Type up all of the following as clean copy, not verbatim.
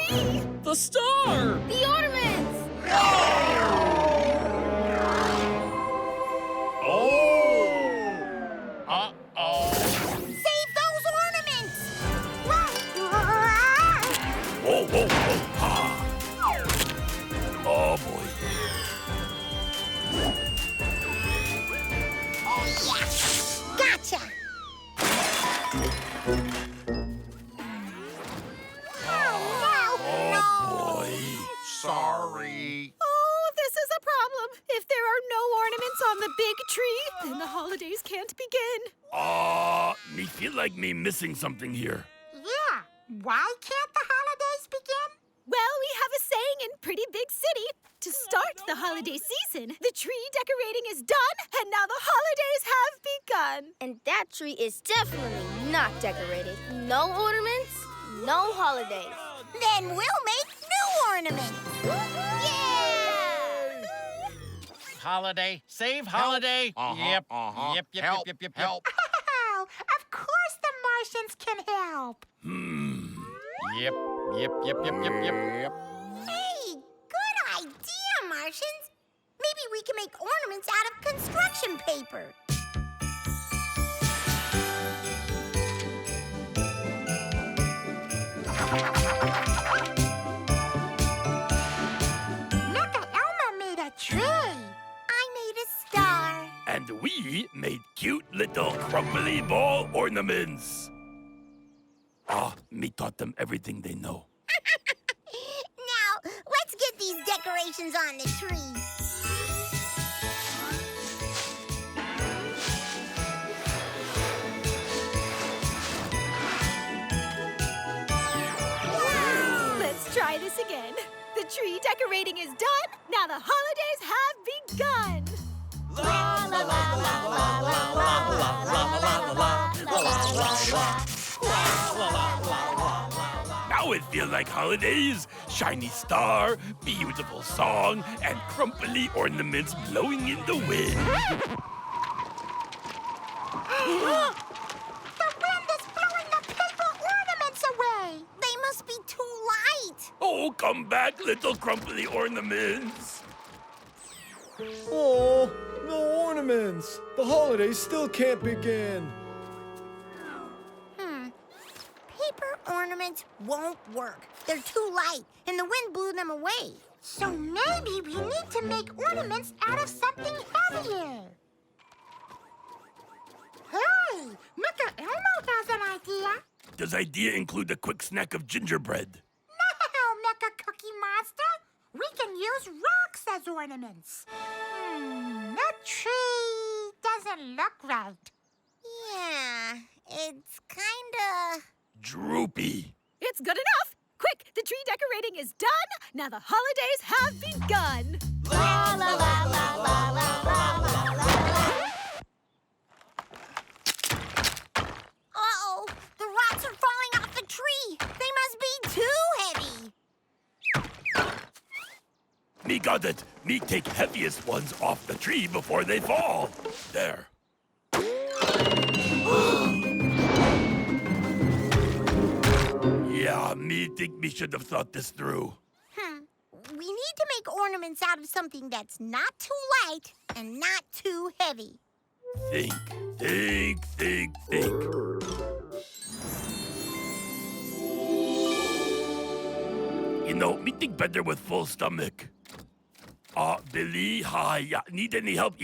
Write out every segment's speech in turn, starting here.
tree! The star! The ornaments! Uh-oh. Save those ornaments! Whoa, whoa, whoa. Ha. Oh, boy. Gotcha! Oh, boy. Sorry. Oh, this is a problem. If there are no ornaments on the big tree, then the holidays can't begin. Me feel like me missing something here. Yeah, why can't the holidays begin? Well, we have a saying in Pretty Big City. To start the holiday season, the tree decorating is done, and now the holidays have begun. And that tree is definitely not decorated. No ornaments, no holidays. Then we'll make new ornaments! Yeah! Holiday. Save holiday. Yep. Yep, yep, Help, yep, yep, yep, help. Oh, of course the Martians can help. Yep, yep, yep, yep, yep, yep. Hey, good idea, Martians. Maybe we can make ornaments out of construction paper. Look at Elmo made a tree. I made a star. And we made cute little crumbly ball ornaments. Me taught them everything they know. Now, let's get these decorations on the tree. Let's try this again. The tree decorating is done. Now the holidays have begun. Now it feel like holidays. Shiny star, beautiful song, and crumply ornaments blowing in the wind. The wind is blowing the paper ornaments away. They must be too light. Oh, come back, little crumply ornaments. Oh, no ornaments. The holidays still can't begin. Paper ornaments won't work. They're too light, and the wind blew them away. So maybe we need to make ornaments out of something heavier. Hey, Mecha Elmo has an idea. Does idea include a quick snack of gingerbread? No, Mecha Cookie Monster. We can use rocks as ornaments. That tree doesn't look right. Yeah, it's kinda... Droopy. It's good enough. Quick, the tree decorating is done. Now the holidays have begun. La la la la la la la la la. Uh-oh, the rocks are falling off the tree. They must be too heavy. Me got it. Me take heaviest ones off the tree before they fall. There. Yeah, me think me should have thought this through. We need to make ornaments out of something that's not too light and not too heavy. Think. You know, me think better with full stomach. Billy, hi, need any help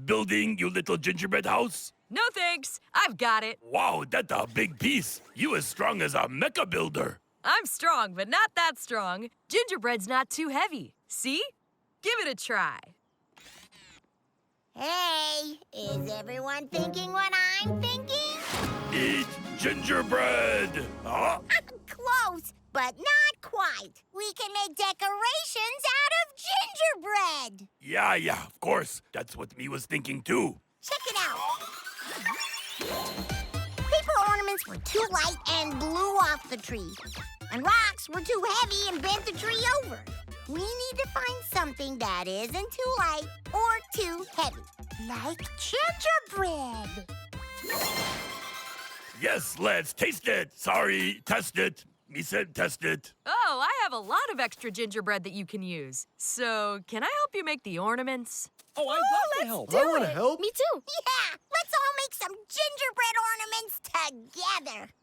building your little gingerbread house? No thanks. I've got it. Wow, that's a big piece. You as strong as a mecha builder. I'm strong, but not that strong. Gingerbread's not too heavy. See? Give it a try. Hey, is everyone thinking what I'm thinking? Eat gingerbread. Close, but not quite. We can make decorations out of gingerbread. Yeah, of course. That's what me was thinking too. Check it out. Paper ornaments were too light and blew off the tree. And rocks were too heavy and bent the tree over. We need to find something that isn't too light or too heavy. Like gingerbread. Yes, let's taste it. Sorry, test it. me said test it. Oh, I have a lot of extra gingerbread that you can use. So, can I help you make the ornaments? Oh, I'd love to help. Do I want to it. help. Me too. Yeah, let's all make some gingerbread ornaments together.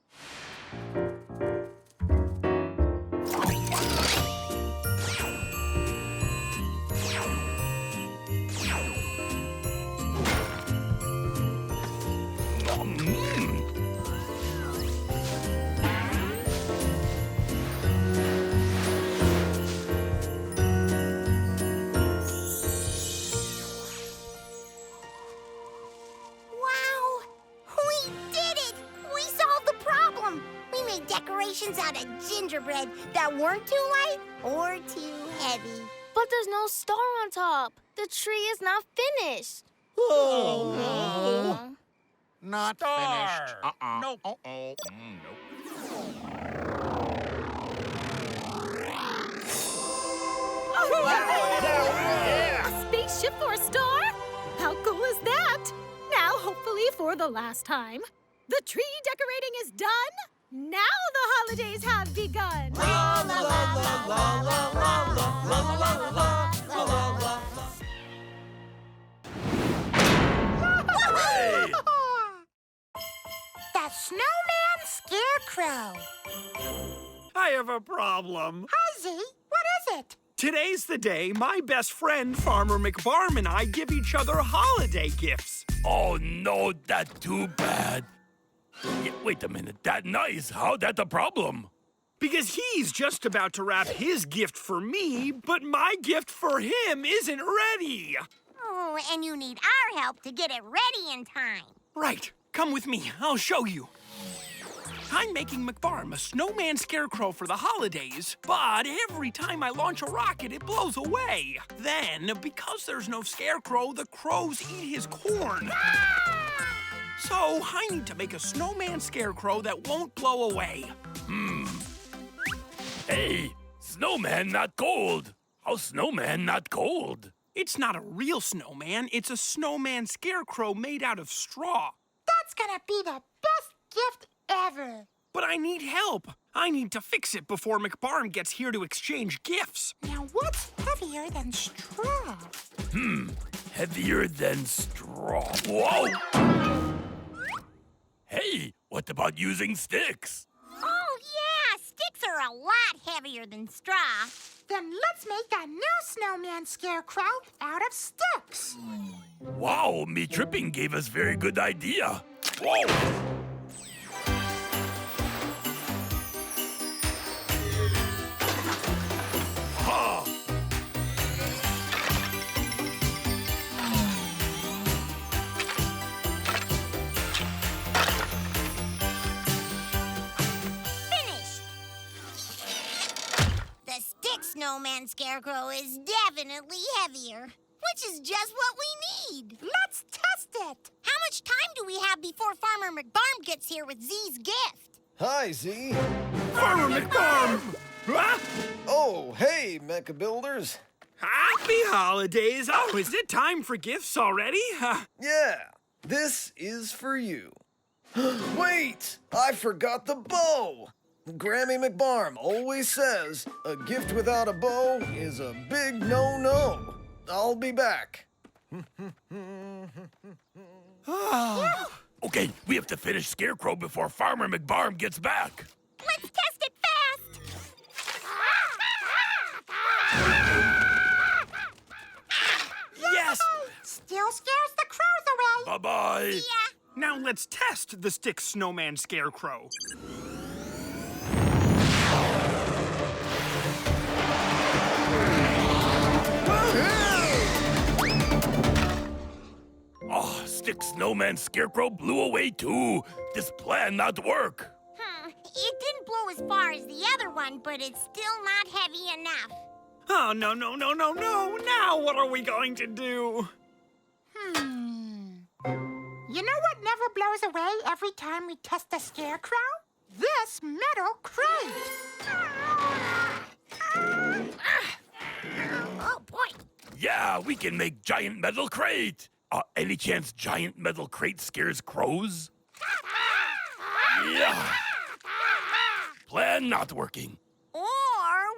Wow, we did it! We solved the problem. We made decorations out of gingerbread that weren't too light or too heavy. But there's no star on top. The tree is not finished. Oh. Not Star. finished. Nope. Nope. A spaceship for a star? How cool is that? Now, hopefully for the last time, the tree decorating is done. Now the holidays have begun. The Snowman Scarecrow. I have a problem. Hi, Z. What is it? Today's the day my best friend, Farmer McBarm, and I give each other holiday gifts. Oh no, that's too bad. Yeah, wait a minute, that nice. How that the problem? Because he's just about to wrap his gift for me, but my gift for him isn't ready. Oh, and you need our help to get it ready in time. Right, come with me. I'll show you. I'm making McBarm a snowman scarecrow for the holidays, but every time I launch a rocket, it blows away. Then, because there's no scarecrow, the crows eat his corn. So I need to make a snowman scarecrow that won't blow away. Hey, snowman not cold. How snowman not cold? It's not a real snowman, it's a snowman scarecrow made out of straw. That's gonna be the best gift ever. But I need help. I need to fix it before McBarm gets here to exchange gifts. Now, what's heavier than straw? Heavier than straw. Whoa! Hey, what about using sticks? Oh, yeah, sticks are a lot heavier than straw. Then let's make a new snowman scarecrow out of sticks. Wow, me tripping gave us very good idea. Whoa! Ha! Finished. The stick snowman scarecrow is definitely heavier, which is just what we need. Let's test it. How much time do we have before Farmer McBarm gets here with Z's gift? Hi, Z. Farmer McBarm! Huh? Oh, hey, Mecha Builders. Happy holidays! Oh, is it time for gifts already? Yeah, this is for you. Wait, I forgot the bow. Grammy McBarm always says a gift without a bow is a big no-no. I'll be back. Okay, we have to finish Scarecrow before Farmer McBarm gets back. Let's test it fast. Yes! Still scares the crows away. Bye-bye. Yeah. Now let's test the stick snowman scarecrow. Oh, Stick Snowman Scarecrow blew away too. This plan not work. It didn't blow as far as the other one, but it's still not heavy enough. Oh, no. Now what are we going to do? You know what never blows away every time we test the scarecrow? This metal crate. Oh, boy. Yeah, we can make giant metal crate. Any chance giant metal crate scares crows? Yeah. Plan not working. Or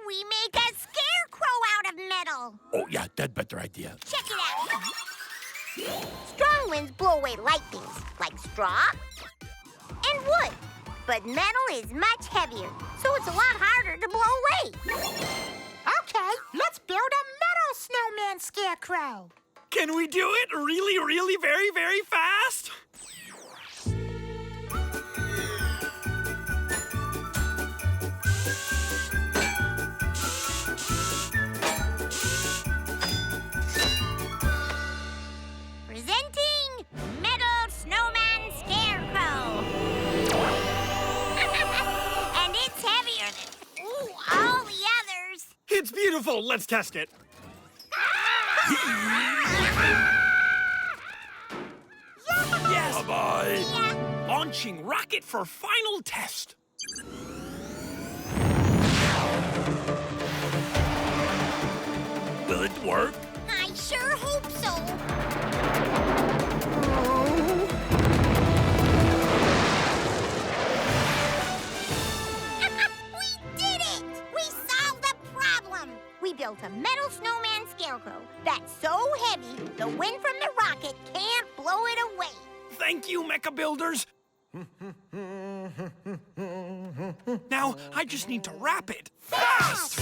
we make a scarecrow out of metal. Oh, yeah, that better idea. Check it out. Strong winds blow away light things, like straw and wood. But metal is much heavier, so it's a lot harder to blow away. Okay, let's build a metal snowman scarecrow. Can we do it really, really very, very fast? Presenting Metal Snowman Scarecrow. And it's heavier than all the others. It's beautiful. Let's test it. Yes. Bye-bye. Launching rocket for final test. Will it work? I sure hope so. We did it! We solved the problem! We built a metal snowman scarecrow that's so heavy the wind from the rocket can't blow it away. Thank you, Mecha Builders. Now, I just need to wrap it fast.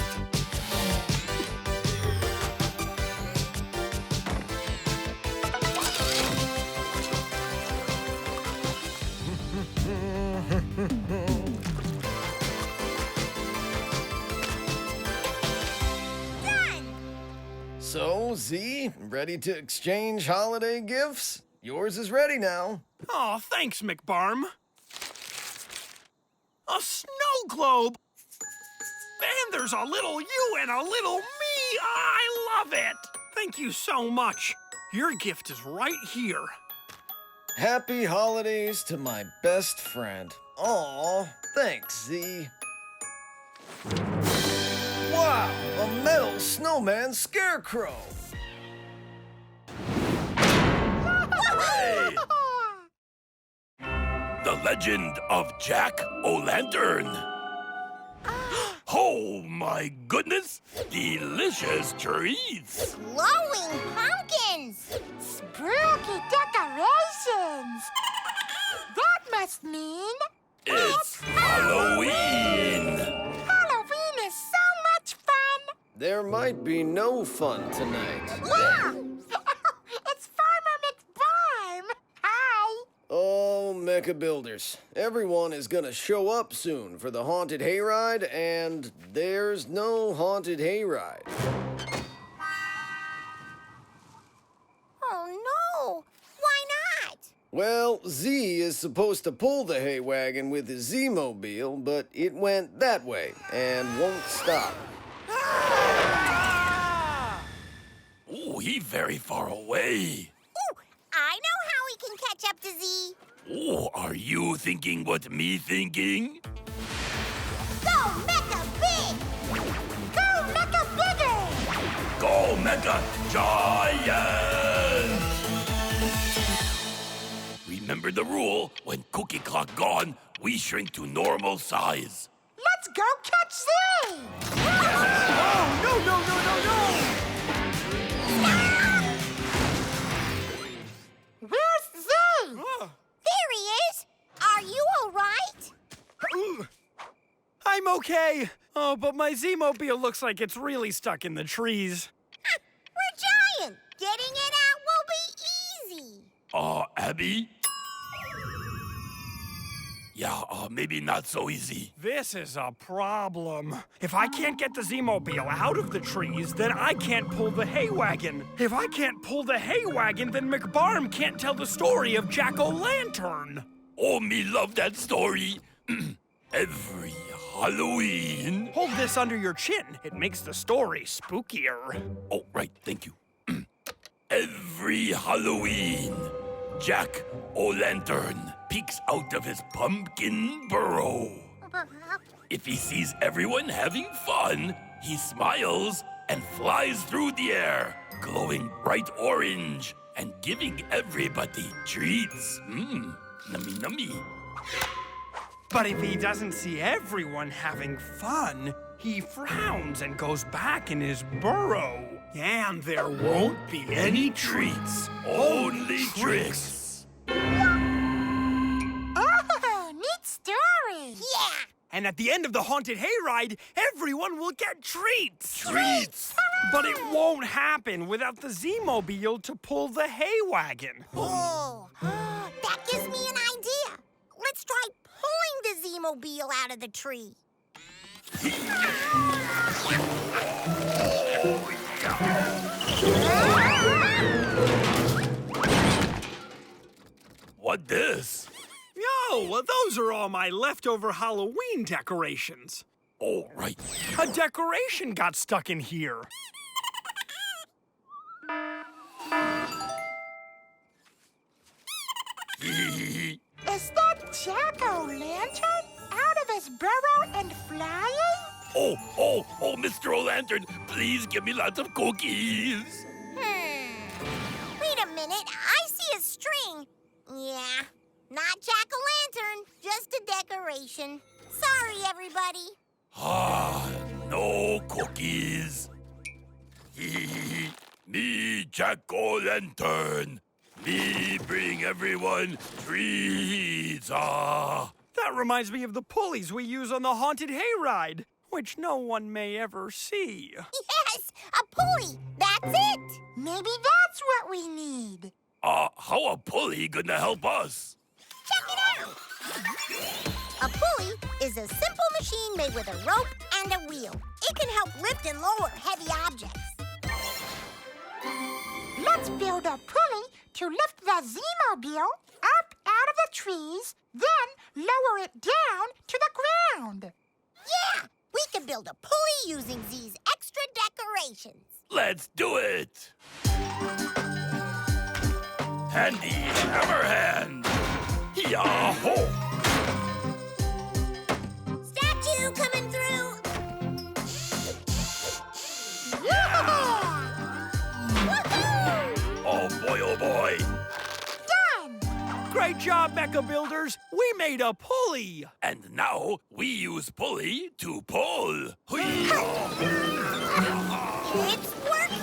Done! So, Z, ready to exchange holiday gifts? Yours is ready now. Oh, thanks, McBarm. A snow globe! And there's a little you and a little me! I love it! Thank you so much. Your gift is right here. Happy holidays to my best friend. Aw, thanks, Z. Wow, a metal snowman scarecrow. Hey! The Legend of Jack O'Lantern. Oh my goodness! Delicious treats! Glowing pumpkins! Spooky decorations. That must mean It's Halloween! Halloween is so much fun. There might be no fun tonight. Yeah! It's Farmer McBarm. Hi. Oh, Mecha Builders. Everyone is gonna show up soon for the haunted hayride, and there's no haunted hayride. Oh no! Why not? Well, Z is supposed to pull the hay wagon with his Z-mobile, but it went that way and won't stop. Oh, he very far away. Ooh, I know how we can catch up to Z. Oh, are you thinking what me thinking? Go Mecha Big! Go Mecha Bigger. Go Mega Giant! Remember the rule, when Cookie Clock gone, we shrink to normal size. Let's go catch Z. Oh, no! Where's Z? There he is! Are you all right? I'm okay. Oh, but my Z-Mobile looks like it's really stuck in the trees. We're giant! Getting it out will be easy! Abby? Yeah, maybe not so easy. This is a problem. If I can't get the Z-Mobile out of the trees, then I can't pull the hay wagon. If I can't pull the hay wagon, then McBarm can't tell the story of Jack O'Lantern. Oh, me love that story. Every Halloween. Hold this under your chin. It makes the story spookier. Oh, right, thank you. Every Halloween, Jack O'Lantern peeks out of his pumpkin burrow. If he sees everyone having fun, he smiles and flies through the air, glowing bright orange and giving everybody treats. Nummy nummy. But if he doesn't see everyone having fun, he frowns and goes back in his burrow. And there won't be any treats, only tricks. Oh, neat story. Yeah! And at the end of the haunted hayride, everyone will get treats. Treats! But it won't happen without the Z-Mobile to pull the hay wagon. Oh, that gives me an idea. Let's try pulling the Z-Mobile out of the tree. What this? Yo, well, those are all my leftover Halloween decorations. Oh, right. A decoration got stuck in here. Is that Jack-o'-lantern out of his burrow and flying? Oh, Mr. O'Lantern, please give me lots of cookies. Wait a minute, I see a string. Yeah, not Jack-o'-lantern, just a decoration. Sorry, everybody. Ah, no cookies. Me, Jack-o'-lantern. Me bring everyone treats. Ah. That reminds me of the pulleys we use on the haunted hayride, which no one may ever see. Yes, a pulley. That's it. Maybe that's what we need. How a pulley gonna help us? Check it out. A pulley is a simple machine made with a rope and a wheel. It can help lift and lower heavy objects. Let's build a pulley to lift the Z-Mobile up out of the trees, then lower it down to the ground. Yeah, we can build a pulley using Z's extra decorations. Let's do it! Handy Hammerhand! Yahoo! Statue coming through. Yeah! Woohoo! Oh boy! Done! Great job, Mecha Builders! We made a pulley! And now we use pulley to pull. It's working!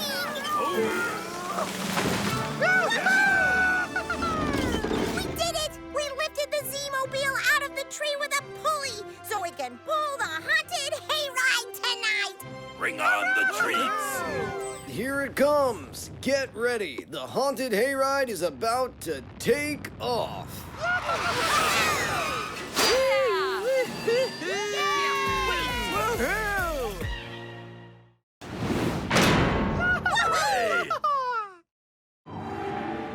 We did it! We lifted the Z-Mobile out of the tree with a pulley so it can pull the haunted hayride tonight! Bring on the treats! Here it comes. Get ready. The haunted hayride is about to take off.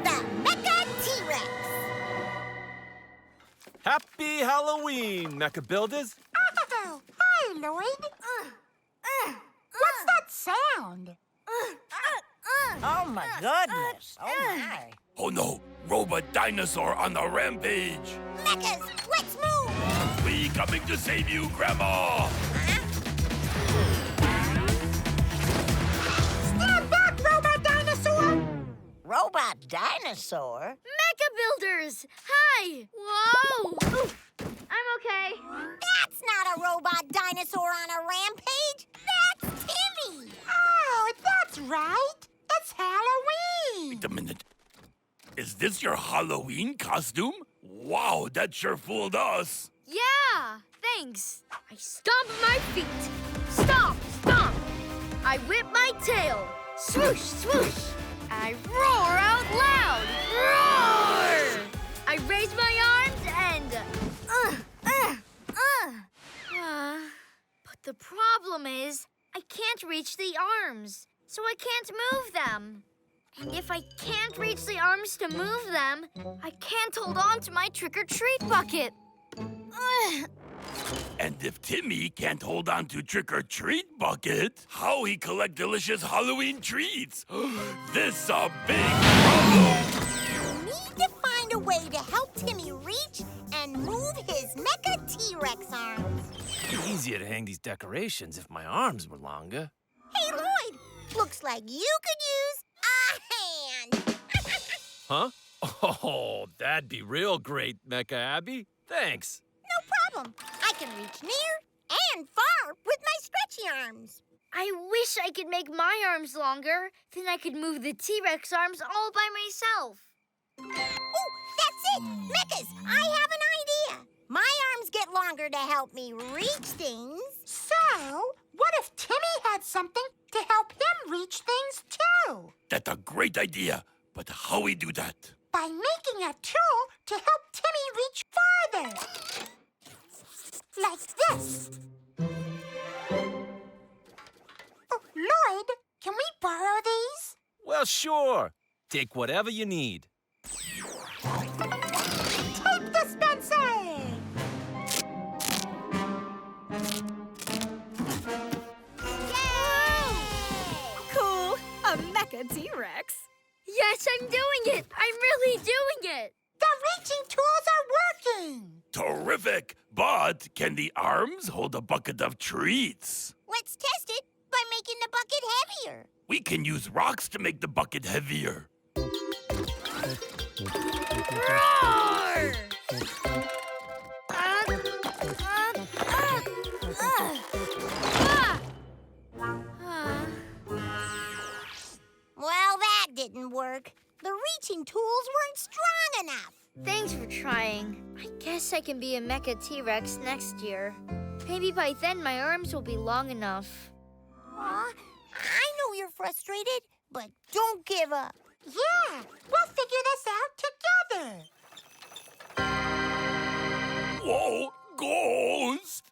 The Mecha T-Rex! Happy Halloween, Mecha Builders. Oh, hi, Lloyd. What's that sound? Oh my goodness. Oh my. Oh no! Robot dinosaur on the rampage! Mechas, let's move! We coming to save you, Grandma! Stand back, robot dinosaur! Robot dinosaur? Mecha Builders! Hi! Whoa! Ooh, I'm okay. That's not a robot dinosaur on a rampage! That's Timmy! Oh, that's right. It's Halloween. Wait a minute. Is this your Halloween costume? Wow, that sure fooled us. Yeah, thanks. I stomp my feet. Stomp, stomp. I whip my tail. Swoosh, swoosh. I roar out loud. Roar! I raise my arms and... But the problem is, I can't reach the arms, so I can't move them. And if I can't reach the arms to move them, I can't hold on to my trick-or-treat bucket. And if Timmy can't hold on to trick-or-treat bucket, how he collect delicious Halloween treats? This a big problem! We need to find a way to help Timmy reach and move his Mecha T-Rex arms. Easier to hang these decorations if my arms were longer. Hey, Lloyd! Looks like you could use a hand! Huh? Oh, that'd be real great, Mecha Abby. Thanks. No problem. I can reach near and far with my stretchy arms. I wish I could make my arms longer. Then I could move the T-Rex arms all by myself. Oh, that's it! Mechas, I have an idea. My arms get longer to help me reach things. So, what if Timmy had something to help him reach things too? That's a great idea. But how we do that? By making a tool to help Timmy reach farther. Like this. Oh, Lloyd, can we borrow these? Well, sure. Take whatever you need. Tape dispenser! Cool! A mecha T-Rex. Yes, I'm doing it. I'm really doing it. The reaching tools are working! Terrific! But can the arms hold a bucket of treats? Let's test it by making the bucket heavier. We can use rocks to make the bucket heavier. Roar! Well, that didn't work. The reaching tools weren't strong enough. Thanks for trying. I guess I can be a mecha T-Rex next year. Maybe by then my arms will be long enough. I know you're frustrated, but don't give up. Yeah, we'll figure this out together. Whoa, Ghost!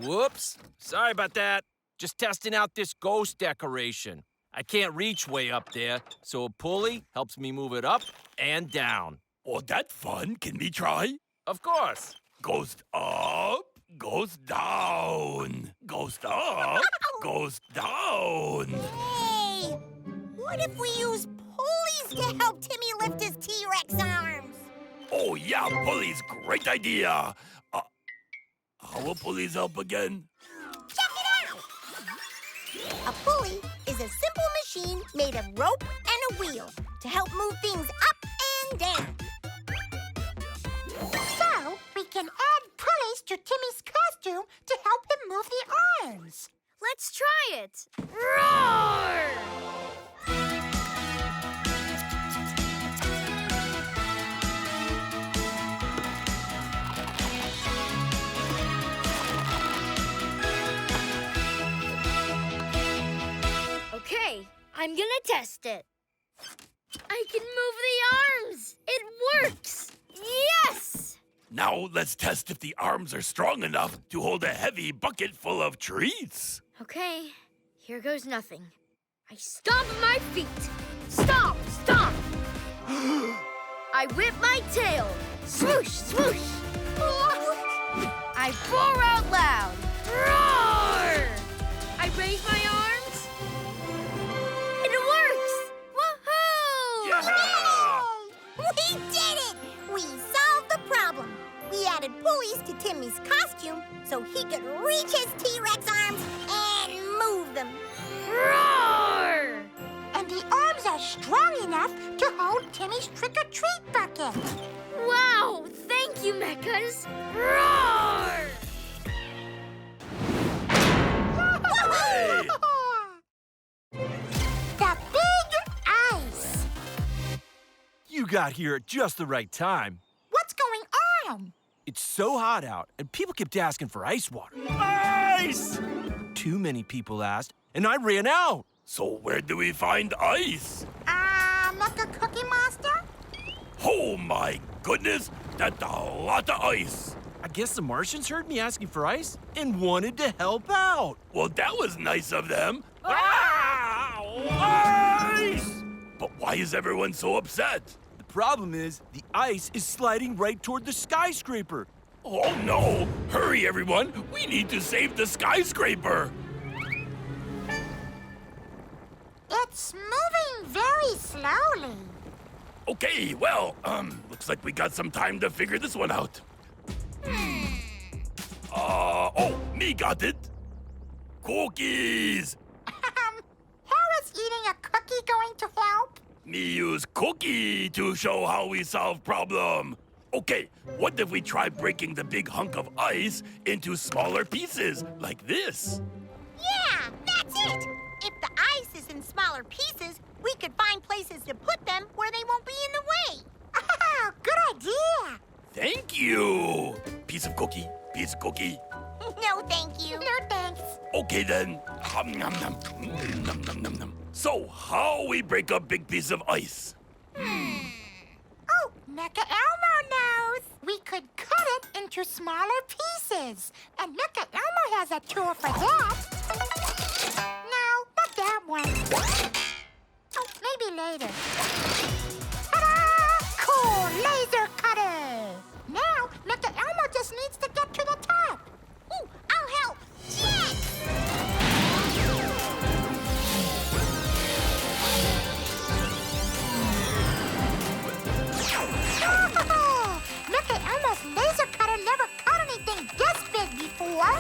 Whoops. Sorry about that. Just testing out this ghost decoration. I can't reach way up there, so a pulley helps me move it up and down. Oh, that's fun. Can we try? Of course. Ghost up, ghost down. Ghost up, ghost down. Hey, what if we use pulleys to help Timmy lift his T-Rex arms? Oh, yeah, pulleys. Great idea. How will pulleys help again? Check it out! A pulley is a simple machine made of rope and a wheel to help move things up and down. So, we can add pulleys to Timmy's costume to help him move the arms. Let's try it. Roar! Okay, I'm gonna test it. I can move the arms! It works! Yes! Now let's test if the arms are strong enough to hold a heavy bucket full of treats. Okay, here goes nothing. I stomp my feet. Stomp, stomp! I whip my tail. Swoosh, swoosh! I roar out loud. Roar! I raise my arms. It works! Woohoo! Yeah! We did it! We solved the problem. We added pulleys to Timmy's costume so he could reach his T-Rex arms and move them. Roar! And the arms are strong enough to hold Timmy's trick-or-treat bucket. Wow! Thank you, Mechas! Roar! Hey! The big ice. You got here at just the right time. What's going on? It's so hot out, and people kept asking for ice water. Ice! Too many people asked, and I ran out. So where do we find ice? Mecha Cookie Monster? Oh my goodness, that's a lot of ice. I guess the Martians heard me asking for ice and wanted to help out. Well, that was nice of them. Ice! But why is everyone so upset? The problem is, the ice is sliding right toward the skyscraper. Oh no! Hurry, everyone! We need to save the skyscraper! It's moving very slowly. Okay, well, looks like we got some time to figure this one out. Oh, me got it. Cookies! How is eating a cookie going to help? Me use cookie to show how we solve problem. Okay, what if we try breaking the big hunk of ice into smaller pieces, like this? Yeah, that's it! If the ice is in smaller pieces, we could find places to put them where they won't be in the way. Oh, good idea. Thank you! Piece of cookie, piece of cookie. No, thank you. No thanks. Okay then. Nom, nom, nom. Nom, nom, nom, nom. So, how we break a big piece of ice? Oh, Mecha Elmo knows. We could cut it into smaller pieces. And Mecha Elmo has a tool for that. No, not that one. Oh, maybe later. Ta-da! Cool laser cutter! Now, Mecha Elmo just needs to get to the top. Ooh, I'll help. Yes! Oh, Mecha Elmo's laser cutter never cut anything this big before.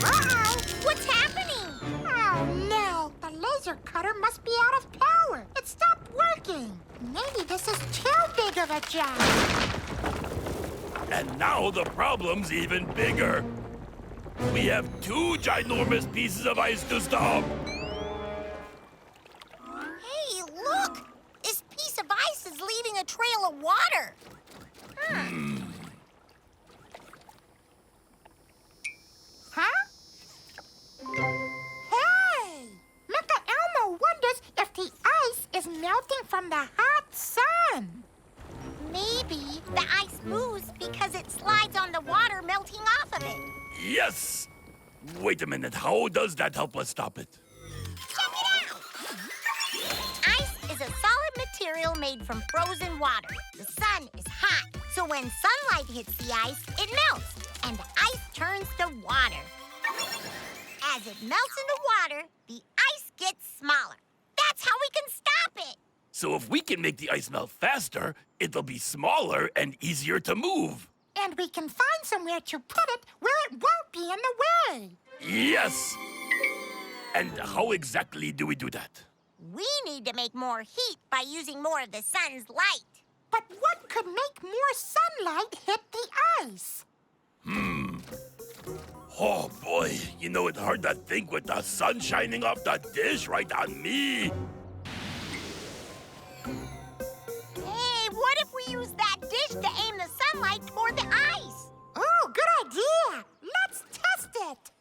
Uh-oh. What's happening? Oh, no. The laser cutter must be out of power. It stopped working. Maybe this is too big of a job. And now the problem's even bigger. We have 2 ginormous pieces of ice to stop. Hey, look! This piece of ice is leaving a trail of water. Huh? Hey! Mecha Elmo wonders if the ice is melting from the hot sun. Maybe the ice moves because it slides on the water melting off of it. Yes! Wait a minute, how does that help us stop it? Check it out! Ice is a solid material made from frozen water. The sun is hot, so when sunlight hits the ice, it melts, and the ice turns to water. As it melts in the water, the ice gets smaller. That's how we can stop it. So if we can make the ice melt faster, it'll be smaller and easier to move. And we can find somewhere to put it where it won't be in the way. Yes! And how exactly do we do that? We need to make more heat by using more of the sun's light. But what could make more sunlight hit the ice? Oh boy, you know it's hard to think with the sun shining off the dish right on me. Hey, what if we use that dish to aim the sunlight toward the ice? Oh, good idea. Let's test it.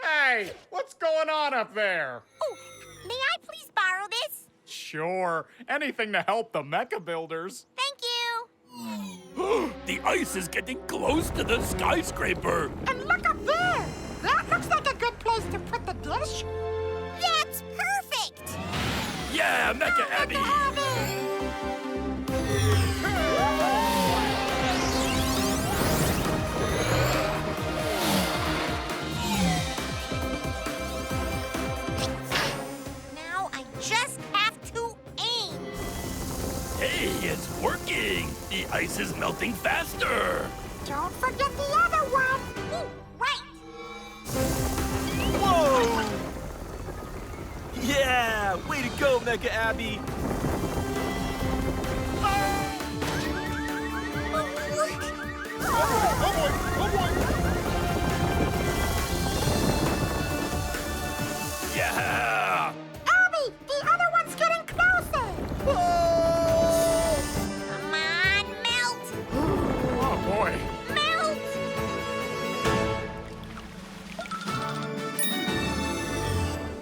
Hey, what's going on up there? Oh, may I please borrow this? Sure, anything to help the mecha builders. Thank you. The ice is getting close to the skyscraper. And look up there. That looks like a good place to put the dish. That's perfect. Yeah, Mecha Abby! Now I just have to aim. Hey, it's working! The ice is melting faster! Don't forget the other one. Ooh, right. Whoa! Yeah! Way to go, Mecha Abby! Yeah! Abby, the other one's getting closer. Come on, melt. Oh boy. Melt.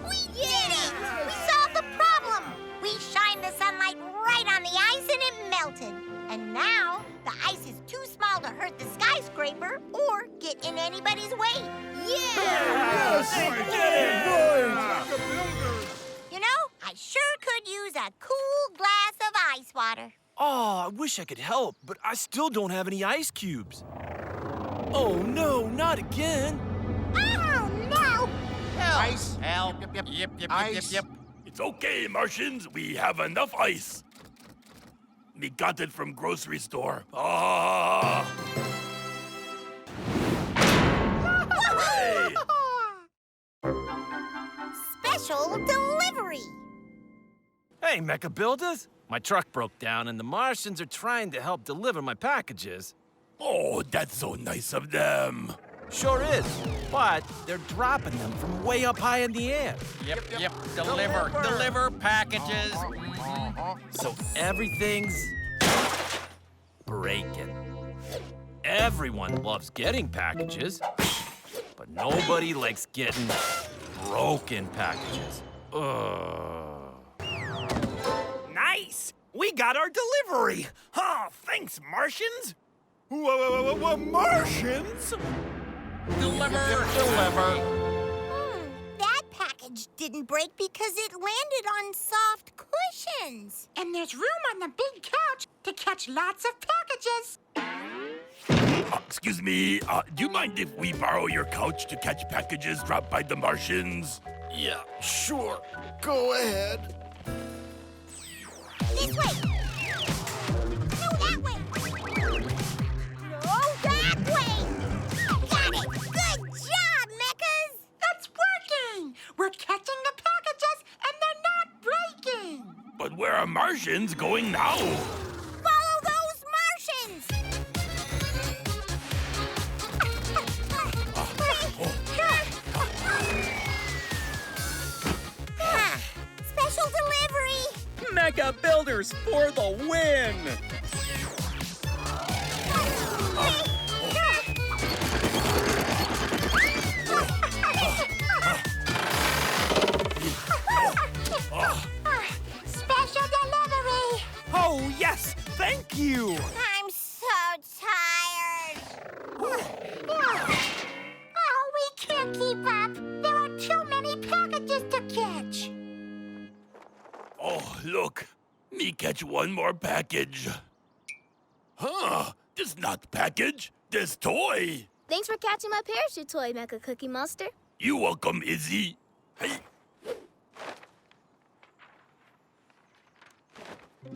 We did it! We solved the problem. We shined the sunlight right on the ice and it melted. And now the ice is too small to hurt the skyscraper or get in anybody's way. You know, I sure could use a cool glass of ice water. Oh, I wish I could help, but I still don't have any ice cubes. Oh no, not again! Oh, no. Ice. Help. Yep. Ice. It's okay, Martians. We have enough ice. We got it from grocery store. Ah! Hey! Special delivery. Hey, Mecha Builders! My truck broke down, and the Martians are trying to help deliver my packages. Oh, that's so nice of them. Sure is, but they're dropping them from way up high in the air. Yep. Deliver packages. So everything's breaking. Everyone loves getting packages, but nobody likes getting broken packages. Ugh. Nice! We got our delivery! Oh, thanks, Martians! Whoa, Martians? Deliver. That package didn't break because it landed on soft cushions. And there's room on the big couch to catch lots of packages. Excuse me, do you mind if we borrow your couch to catch packages dropped by the Martians? Yeah, sure. Go ahead. This way. No, that way. No, that way. Got it. Good job, Mechas. That's working. We're catching the packages and they're not breaking. But where are Martians going now? Follow those Martians. Special delivery. Mega Builders for the win! Special delivery. Oh, yes! Thank you! I'm so tired. Oh, we can't keep up. There are too many packages to catch. Oh, look. Me catch one more package. Huh, this not package, this toy. Thanks for catching my parachute toy, Mecha Cookie Monster. You welcome, Izzy. Hey.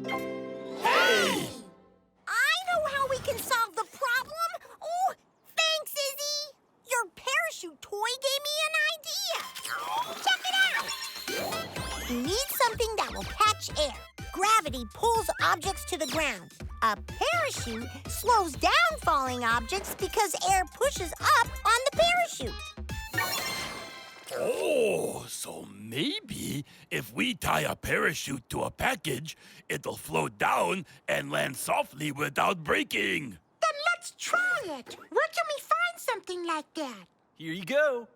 Hey! I know how we can solve the problem. Oh, thanks, Izzy. Your parachute toy gave me an idea. Check it out. You need something that will catch air. Gravity pulls objects to the ground. A parachute slows down falling objects because air pushes up on the parachute. Oh, so maybe if we tie a parachute to a package, it'll float down and land softly without breaking. Then let's try it. Where can we find something like that? Here you go.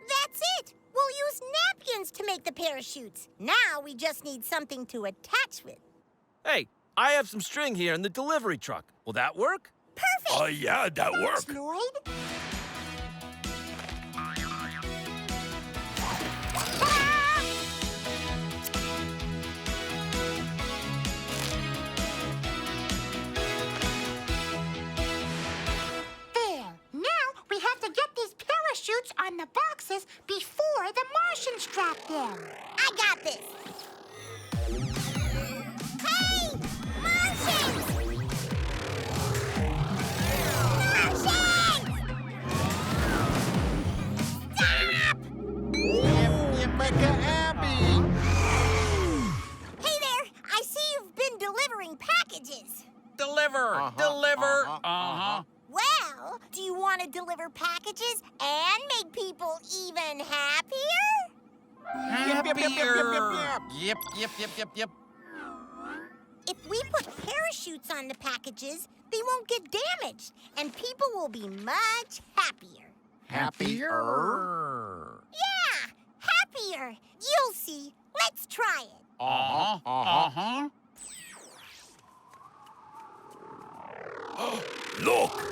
That's it. We'll use napkins to make the parachutes. Now we just need something to attach with. Hey, I have some string here in the delivery truck. Will that work? Perfect. Yeah, that works. Thanks, Lloyd. There. Now we have to get these parachutes on the boxes before the Martians drop them. I got this. Hey! Martians! Martians! Stop! Yep, Mecha Abby. Hey there! I see you've been delivering packages. Deliver. Uh-huh. Well, do you want to deliver packages and make people even happier? Yep. If we put parachutes on the packages, they won't get damaged, and people will be much happier. Happier. Yeah, happier. You'll see. Let's try it. Uh-huh. Look!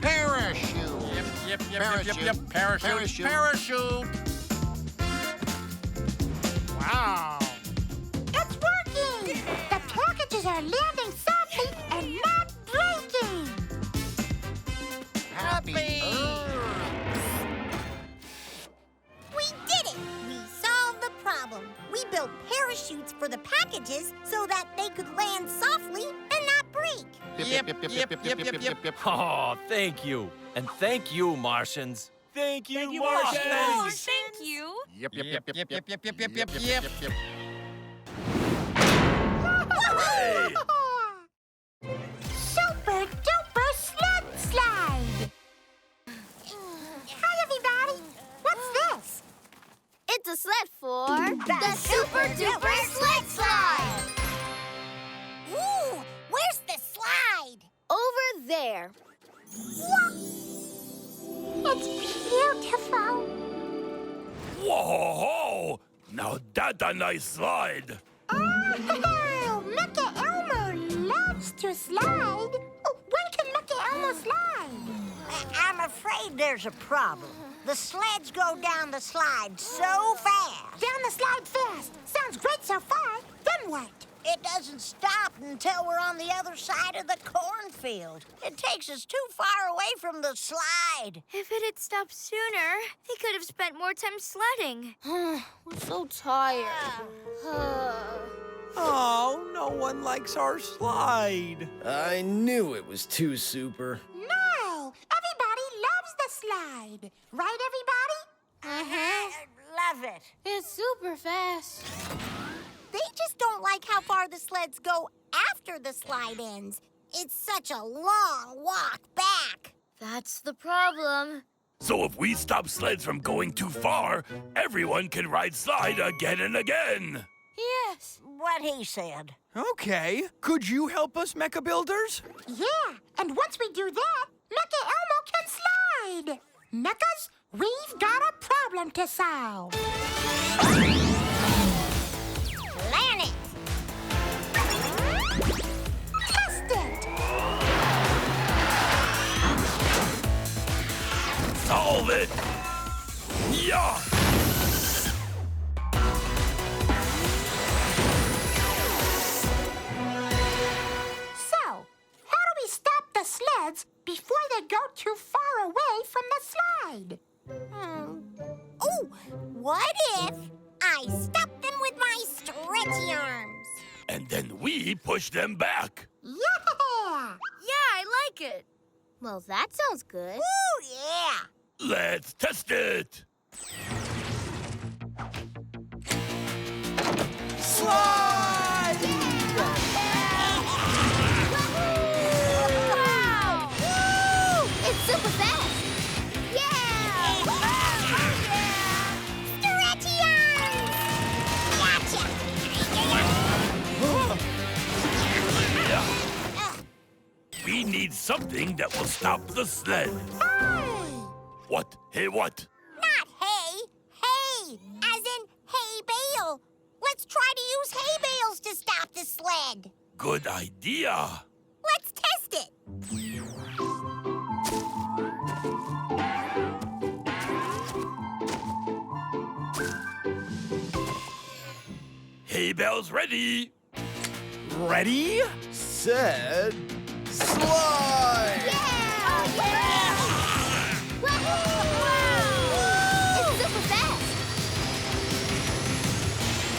Parachute. Yep. Parachute. Wow. It's working! The packages are landing softly and not breaking. Happy. We did it! We solved the problem. We we built parachutes for the packages so that they could land softly and not break. Yep. Oh, thank you. And thank you, Martians. Thank you, Oh, Martians. thank you. Yep. Hey! Super duper sled slide! Hi, everybody! What's this? It's a sled for the Super Duper Sled Slide! Ooh, where's the slide? Over there. It's beautiful. Whoa! Now that's a nice slide. Oh, Mickey Elmo loves to slide. Oh, when can Mickey Elmo slide? I'm afraid there's a problem. The sleds go down the slide so fast. Down the slide fast. Sounds great so far. Then what? It doesn't stop until we're on the other side of the cornfield. It takes us too far away from the slide. If it had stopped sooner, he could have spent more time sledding. We're so tired. Oh, no one likes our slide. I knew it was too super. No! Everybody loves the slide. Right, everybody? Love it. It's super fast. They just don't like how far the sleds go after the slide ends. It's such a long walk back. That's the problem. So if we stop sleds from going too far, everyone can ride slide again and again. Yes. What he said. Okay. Could you help us, Mecha Builders? Yeah, and once we do that, Mecha Elmo can slide. Mechas, we've got a problem to solve. Plan it. Test it. Solve it! Yeah! So, how do we stop the sleds before they go too far away from the slide? Oh, what if I stop them with my stretchy arms? And then we push them back. Yeah! Yeah, I like it. Well, that sounds good. Ooh, yeah. Let's test it! Slide! Wow! Woo! It's super fast. Yeah! Stretchy arms! Gotcha! We need something that will stop the sled. What? Hey, what? Not hay. Hay, as in hay bale. Let's try to use hay bales to stop the sled. Good idea. Let's test it. Hay bales ready. Ready? Said slide! It's super fast.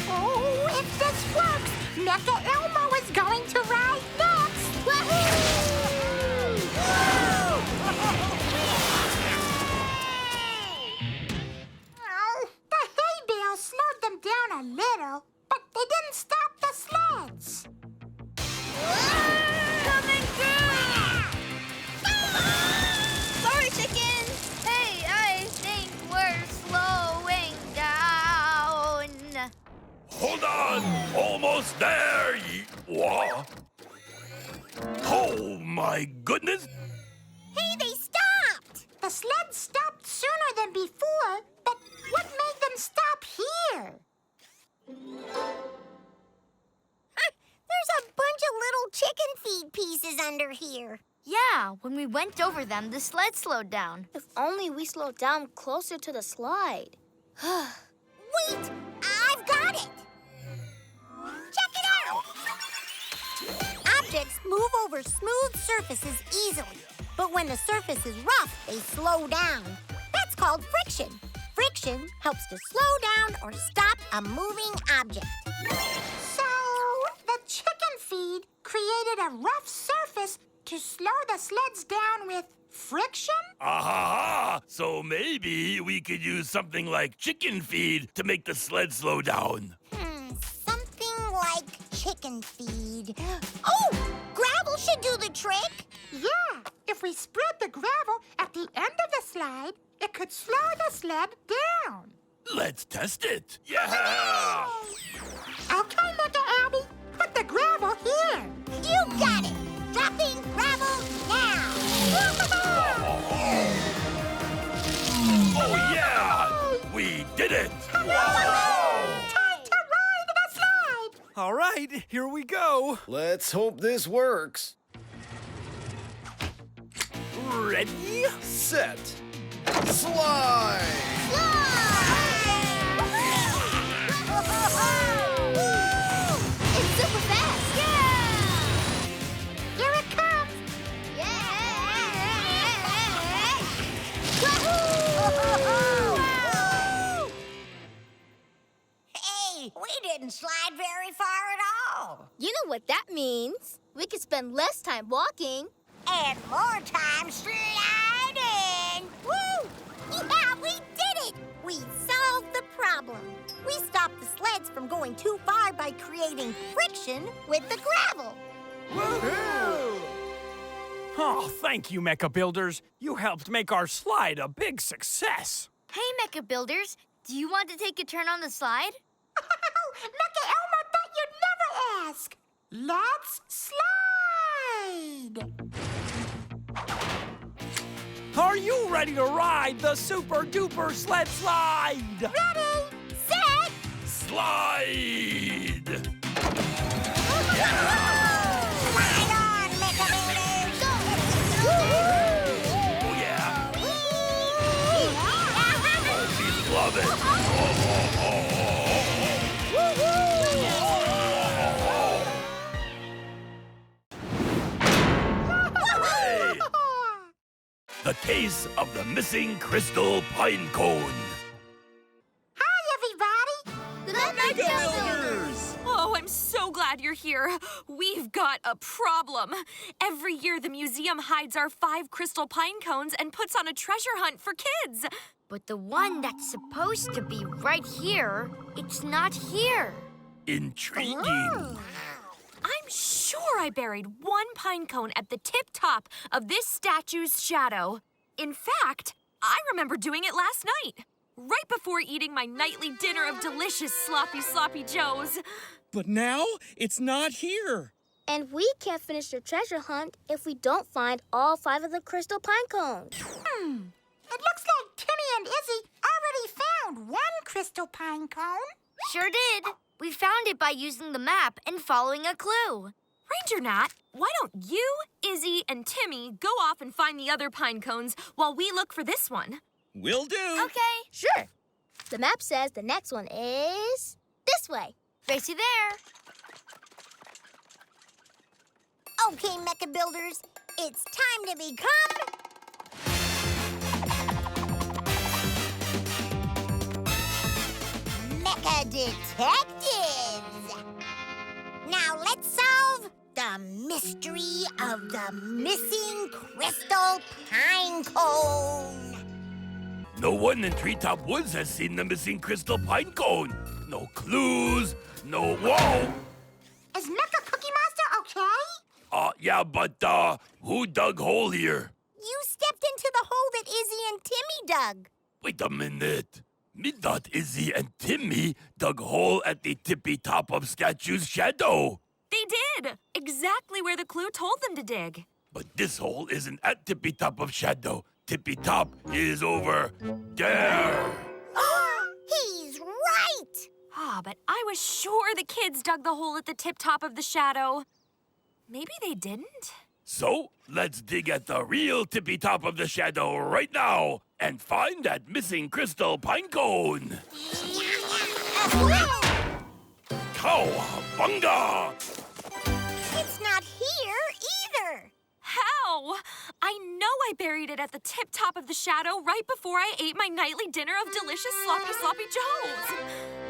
Oh, if this works, Mecha Elmo is going to ride next. Oh, the hay bale slowed them down a little, but they didn't stop the sleds. Coming through! Sorry, chicken. Hey, I think we're slowing down. Hold on. Almost there. Whoa. Oh, my goodness. Hey, they stopped! The sleds stopped sooner than before, but what made them stop here? There's a bunch of little chicken feed pieces under here. Yeah, when we went over them, the sled slowed down. If only we slowed down closer to the slide. Wait! I've got it! Check it out! Objects move over smooth surfaces easily, but when the surface is rough, they slow down. That's called friction. Friction helps to slow down or stop a moving object. So, the chicken feed created a rough surface to slow the sleds down with friction? Ah, so maybe we could use something like chicken feed to make the sled slow down. Something like chicken feed. Oh, gravel should do the trick. Yeah, if we spread the gravel at the end of the slide, it could slow the sled down. Let's test it. Yeah! Okay, Mr. Abby, put the gravel here. You got it. Dropping gravel now. Oh, yeah! We did it! Time to ride the slide. All right, here we go. Let's hope this works. Ready? Set. Slide! It's super fast. Yeah! Here it comes. Hey, we didn't slide very far at all. You know what that means. We could spend less time walking. And more time sliding. Woo! Yeah, we did it! We solved the problem. We stopped the sleds from going too far by creating friction with the gravel. Woohoo! Oh, thank you, Mecha Builders. You helped make our slide a big success. Hey, Mecha Builders, do you want to take a turn on the slide? Mecha Elmo thought you'd never ask. Let's slide. Are you ready to ride the Super Duper Sled Slide? Ready, set, Slide! Ride on, Mecha Builders! Oh, yeah! We love it! Hey! The case of the missing crystal pine cone. Hi, everybody. The Mecha Builders! Oh, I'm so glad you're here. We've got a problem. Every year, the museum hides our 5 crystal pine cones and puts on a treasure hunt for kids. But the one that's supposed to be right here, it's not here. Intriguing. I'm sure I buried one pine cone at the tip top of this statue's shadow. In fact, I remember doing it last night, right before eating my nightly dinner of delicious sloppy joes. But now it's not here. And we can't finish the treasure hunt if we don't find all 5 of the crystal pine cones. It looks like Timmy and Izzy already found one crystal pine cone. Sure did. We found it by using the map and following a clue. Ranger Nat, why don't you, Izzy, and Timmy go off and find the other pine cones while we look for this one? Will do. Okay. Sure. The map says the next one is this way. Racy there. Okay, Mecha Builders, it's time to become... Mecha Detectives! Now let's solve the mystery of the missing crystal pine cone. No one in Treetop Woods has seen the missing crystal pine cone. No clues, no... Whoa! Is Mecha Cookie Monster okay? Yeah, but, who dug hole here? You stepped into the hole that Izzy and Timmy dug. Wait a minute. Me thought Izzy and Timmy dug hole at the tippy top of statue's shadow. They did! Exactly where the clue told them to dig. But this hole isn't at tippy top of shadow. Tippy top is over there. He's right! But I was sure the kids dug the hole at the tip top of the shadow. Maybe they didn't? So, let's dig at the real tippy top of the shadow right now and find that missing crystal pine cone. Cowabunga! It's not here either. How? no! I know I buried it at the tip-top of the shadow right before I ate my nightly dinner of delicious sloppy joes.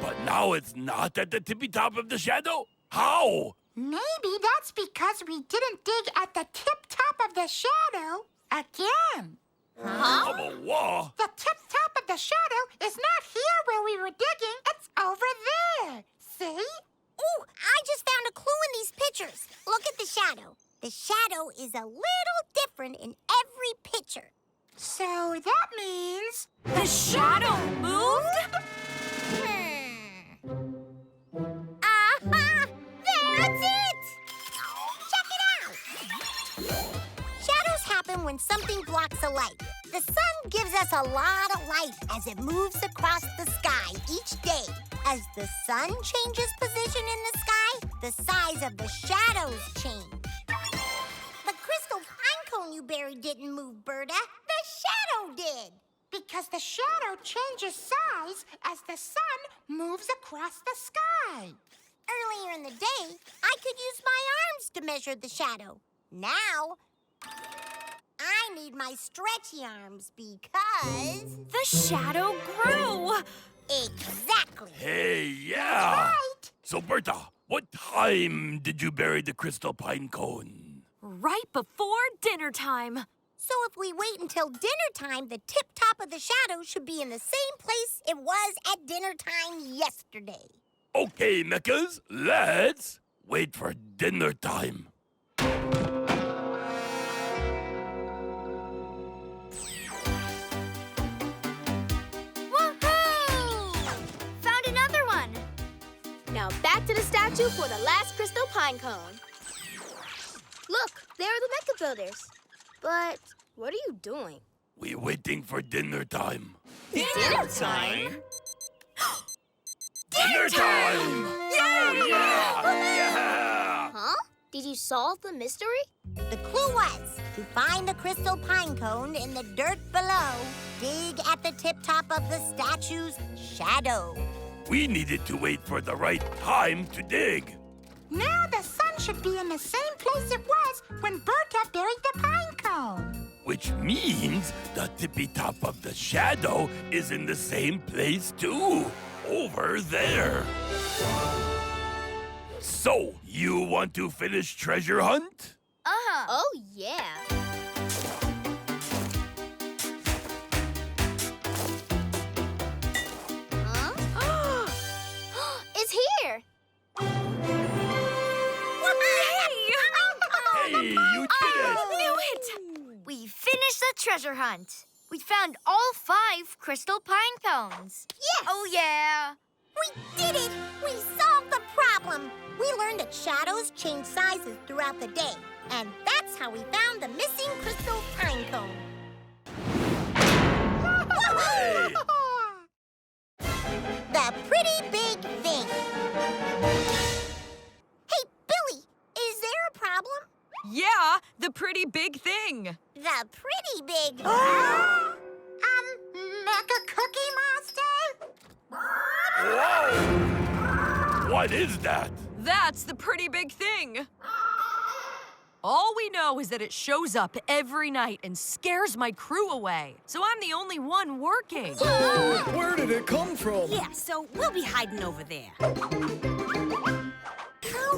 But now it's not at the tippy top of the shadow? How? Maybe that's because we didn't dig at the tip-top of the shadow again. What? The tip-top of the shadow is not here where we were digging. It's over there. See? Ooh, I just found a clue in these pictures. Look at the shadow. The shadow is a little different in every picture. So that means... The shadow moved? Aha! That's it! Check it out! Shadows happen when something blocks a light. The sun gives us a lot of light as it moves across the sky each day. As the sun changes position in the sky, the size of the shadows change. The crystal pine cone you buried didn't move, Berta. The shadow did. Because the shadow changes size as the sun moves across the sky. Earlier in the day, I could use my arms to measure the shadow. Now, I need my stretchy arms because... The shadow grew! Exactly. Hey, yeah! That's right. So, Berta, what time did you bury the crystal pine cone? Right before dinner time. So if we wait until dinner time, the tip-top of the shadow should be in the same place it was at dinner time yesterday. Okay, Mechas, let's wait for dinner time. Woohoo! Found another one. Now back to the statue for the last crystal pine cone. Look, there are the Mecha Builders. But what are you doing? We're waiting for dinner time. Dinner time? Dinner time! Oh, yeah! Huh? Did you solve the mystery? The clue was to find the crystal pine cone in the dirt below. Dig at the tip-top of the statue's shadow. We needed to wait for the right time to dig. Now the sun should be in the same place it was when Berta buried the pine cone. Which means the tippy top of the shadow is in the same place too. Over there. So, you want to finish treasure hunt? Uh-huh. Oh, yeah. Huh? It's here. Hey, you did it! Knew it! We finished the treasure hunt. We found all 5 crystal pine cones. Yes! Oh, yeah. We did it! We solved the problem! We learned that shadows change sizes throughout the day. And that's how we found the missing crystal pine cone. Hey! The pretty big thing. Hey, Billy, is there a problem? Yeah, the pretty big thing. The pretty big... Mecha Cookie Monster? Whoa! What is that? That's the pretty big thing. All we know is that it shows up every night and scares my crew away. So I'm the only one working. Where did it come from? Yeah, so we'll be hiding over there. How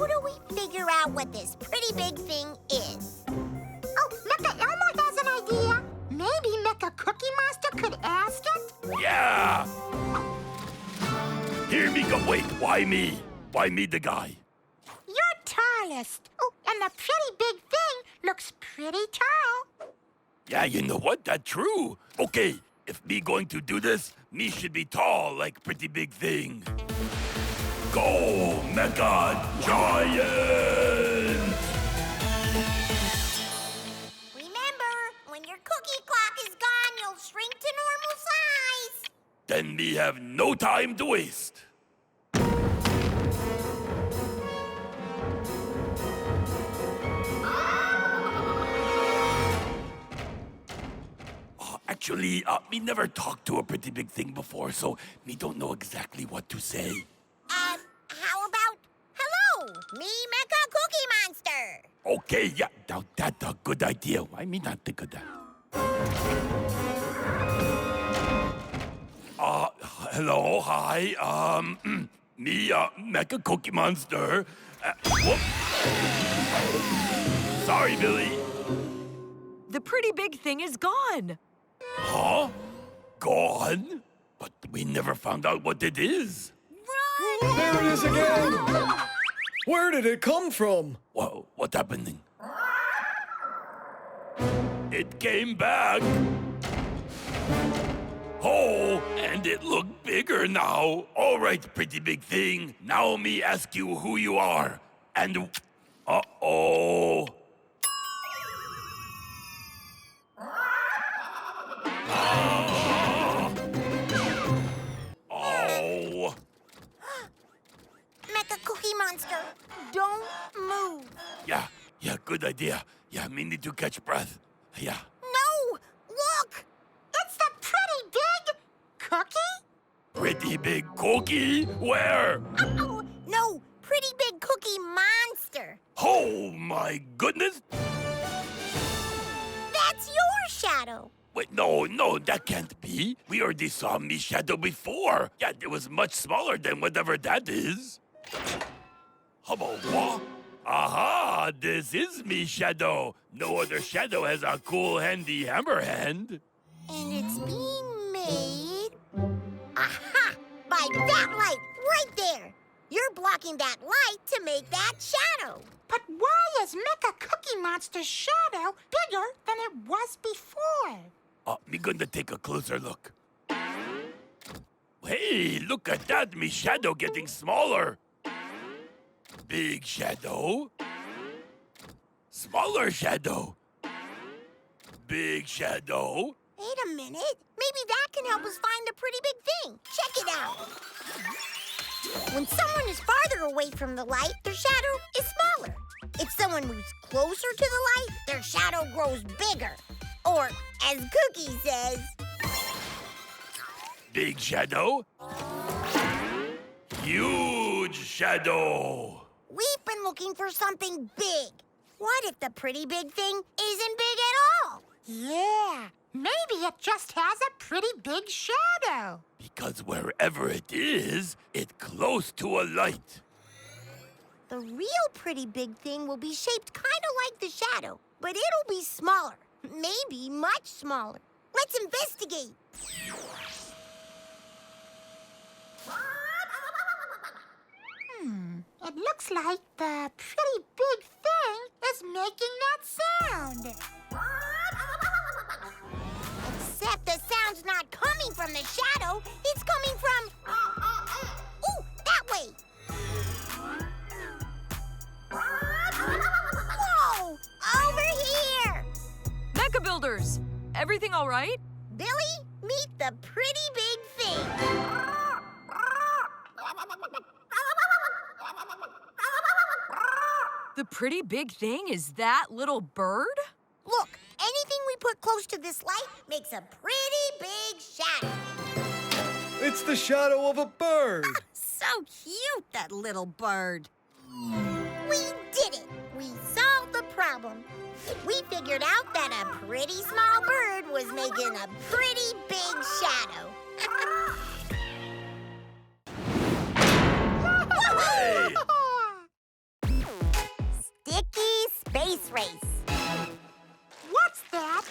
do we figure out what this pretty big thing is? Oh, Mecha Elmo has an idea. Maybe Mecha Cookie Monster could ask it? Yeah! Here me go. Wait, why me? Why me the guy? You're tallest. Oh, and the pretty big thing looks pretty tall. Yeah, you know what? That's true. Okay, if me going to do this, me should be tall like pretty big thing. Go, Mecha Giant! Remember, when your cookie clock is gone, you'll shrink to normal size. Then me have no time to waste. Actually, me never talked to a pretty big thing before, so me don't know exactly what to say. How about, hello, me Mecha Cookie Monster. Okay, yeah, now that's a good idea. Why me not think of that? Hello, hi, me, Mecha Cookie Monster. Whoop. Sorry, Billy. The pretty big thing is gone. Huh? Gone? But we never found out what it is. There it is again! Where did it come from? Whoa, what's happening? It came back. Oh, and it looked bigger now. All right, pretty big thing. Now me ask you who you are. And, uh-oh. Oh. Mecha Cookie Monster, don't move. Yeah, good idea. Yeah, me need to catch breath. Yeah. No! Look! It's the pretty big cookie? Pretty big cookie? Where? Oh, no! Pretty Big Cookie Monster. Oh, my goodness. That's your shadow. Wait, no, that can't be. We already saw me shadow before. Yeah, it was much smaller than whatever that is. How about what? Aha, this is me shadow. No other shadow has a cool handy hammer hand. And it's being made... Aha! By that light right there. You're blocking that light to make that shadow. But why is Mecha Cookie Monster's shadow bigger than it was before? Me gonna take a closer look. Hey, look at that, me shadow getting smaller. Big shadow. Smaller shadow. Big shadow. Wait a minute. Maybe that can help us find the pretty big thing. Check it out. When someone is farther away from the light, their shadow is smaller. If someone moves closer to the light, their shadow grows bigger. Or, as Cookie says... Big shadow. Huge shadow. We've been looking for something big. What if the pretty big thing isn't big at all? Yeah, maybe it just has a pretty big shadow. Because wherever it is, it's close to a light. The real pretty big thing will be shaped kind of like the shadow, but it'll be smaller. Maybe much smaller. Let's investigate. It looks like the pretty big thing is making that sound. Except the sound's not coming from the shadow. It's coming from... Ooh, that way. Whoa! Over here! Mecha Builders, everything all right? Billy, meet the pretty big thing. The pretty big thing is that little bird? Look, anything we put close to this light makes a pretty big shadow. It's the shadow of a bird. So cute, that little bird. We did it. We solved the problem. We figured out that a pretty small bird was making a pretty big shadow. Sticky Space Race. What's that?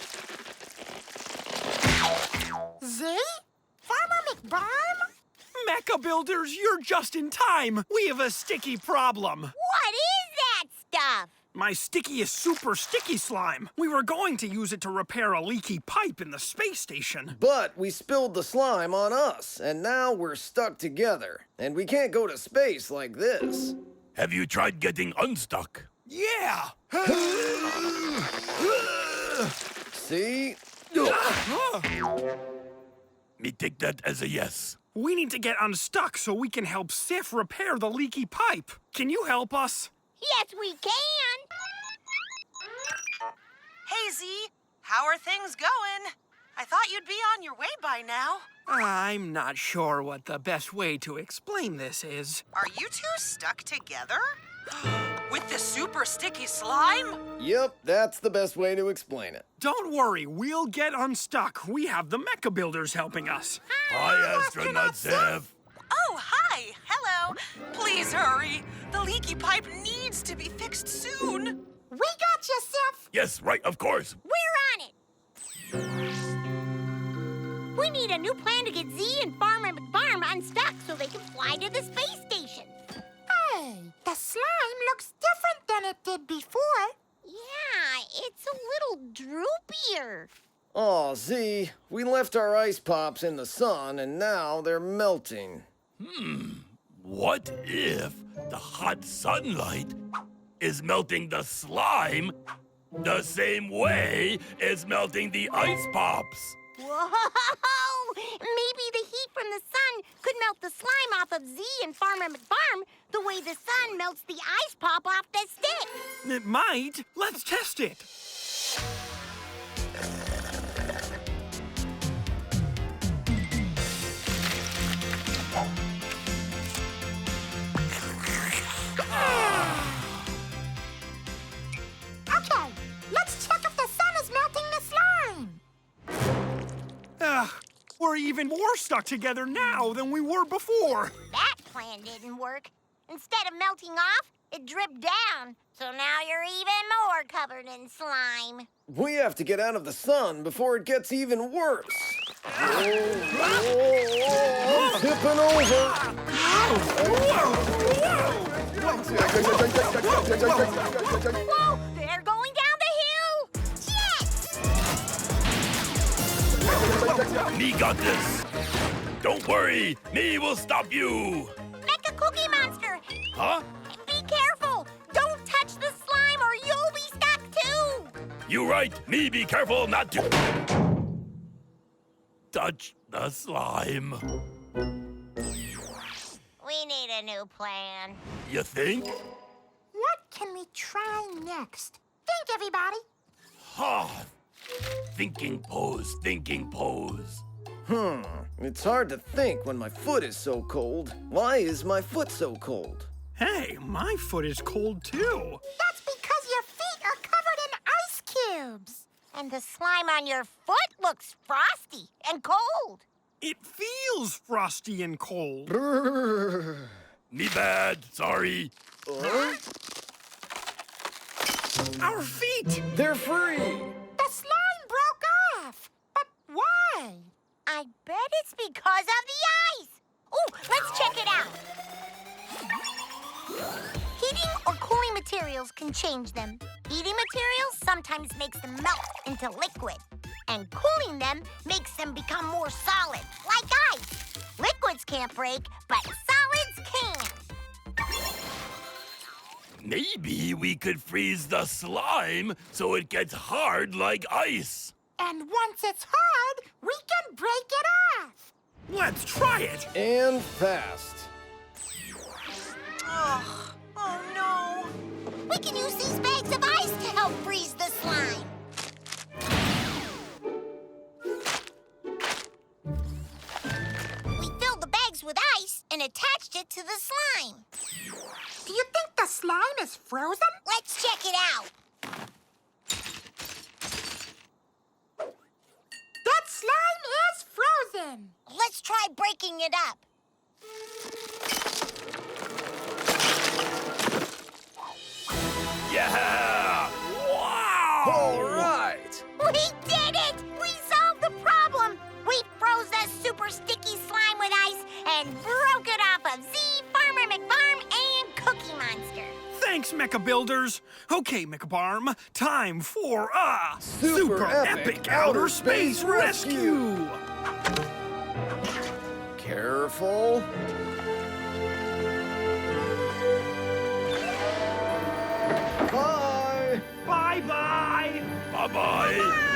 Z? Farmer McBarm? Mecha Builders, you're just in time. We have a sticky problem. What is that stuff? My stickiest super sticky slime. We were going to use it to repair a leaky pipe in the space station. But we spilled the slime on us, and now we're stuck together. And we can't go to space like this. Have you tried getting unstuck? Yeah! See? Me take that as a yes. We need to get unstuck so we can help Sif repair the leaky pipe. Can you help us? Yes, we can. Hey, Z. How are things going? I thought you'd be on your way by now. I'm not sure what the best way to explain this is. Are you two stuck together? With the super sticky slime? Yep, that's the best way to explain it. Don't worry, we'll get unstuck. We have the Mecha Builders helping us. Hi, Astronaut Zev. Oh, hi. Hello. Please hurry. The leaky pipe needs to be fixed soon. We got you, Seth. Yes, right, of course. We're on it! We need a new plan to get Z and Farmer McFarm unstuck so they can fly to the space station. Hey, the slime looks different than it did before. Yeah, it's a little droopier. Aw, Z, we left our ice pops in the sun and now they're melting. What if the hot sunlight is melting the slime the same way it's melting the ice pops? Whoa! Maybe the heat from the sun could melt the slime off of Z and Farmer McFarm the way the sun melts the ice pop off the stick. It might. Let's test it. Okay, let's check if the sun is melting the slime. We're even more stuck together now than we were before. That plan didn't work. Instead of melting off, it dripped down. So now you're even more covered in slime. We have to get out of the sun before it gets even worse. I'm tipping over. Whoa! They're going down the hill! Yes! Me got this. Don't worry, me will stop you. Mecha Cookie Monster! Huh? Be careful! Don't touch the slime or you'll be stuck too! You right. Me be careful not to touch the slime. We need a new plan. You think? What can we try next? Think, everybody. Ha! Thinking pose, thinking pose. It's hard to think when my foot is so cold. Why is my foot so cold? Hey, my foot is cold too. That's because your feet are covered in ice cubes. And the slime on your foot looks frosty and cold. It feels frosty and cold. Me bad, sorry. Our feet! They're free! The slime broke off. But why? I bet it's because of the ice. Oh, let's check it out. Heating or cooling materials can change them. Heating materials sometimes makes them melt into liquid. And cooling them makes them become more solid, like ice. Liquids can't break, but solids can. Maybe we could freeze the slime so it gets hard like ice. And once it's hard, we can break it off. Let's try it. And fast. Ugh. Oh, no. We can use these bags of ice to help freeze the slime. We filled the bags with ice and attached it to the slime. Do you think the slime is frozen? Let's check it out. That slime is frozen. Let's try breaking it up. Yeah! Wow! All right! We did it! We solved the problem! We froze the super sticky slime with ice and broke it off of Z, Farmer McFarm, and Cookie Monster. Thanks, Mecha Builders. Okay, Mecha Barm, time for a Super epic outer space rescue. Careful. Bye. Bye-bye. Bye-bye.